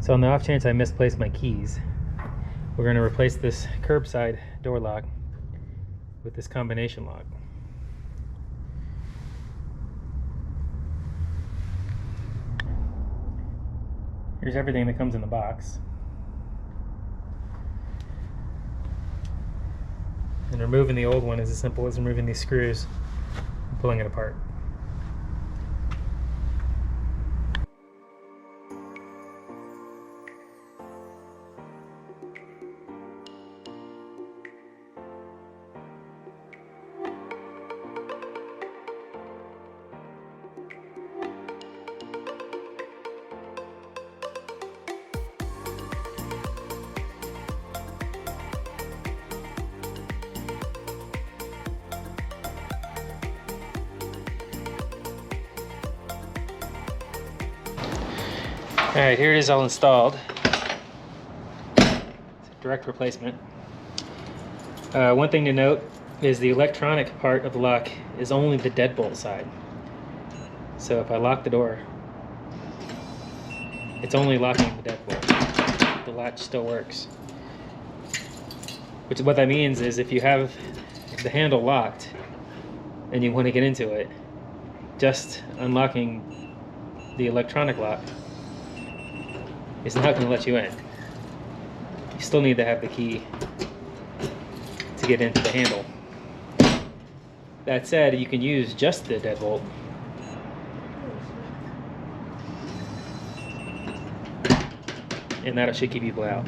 So on the off chance I misplaced my keys, we're going to replace this curbside door lock with this combination lock. Here's everything that comes in the box. And removing the old one is as simple as removing these screws and pulling it apart. Alright, here it is all installed. It's a direct replacement. One thing to note is the electronic part of the lock is only the deadbolt side. So if I lock the door, it's only locking the deadbolt. The latch still works. What that means is if you have the handle locked and you want to get into it, just unlocking the electronic lock is not going to let you in. You still need to have the key to get into the handle. That said, you can use just the deadbolt. And that should keep people out.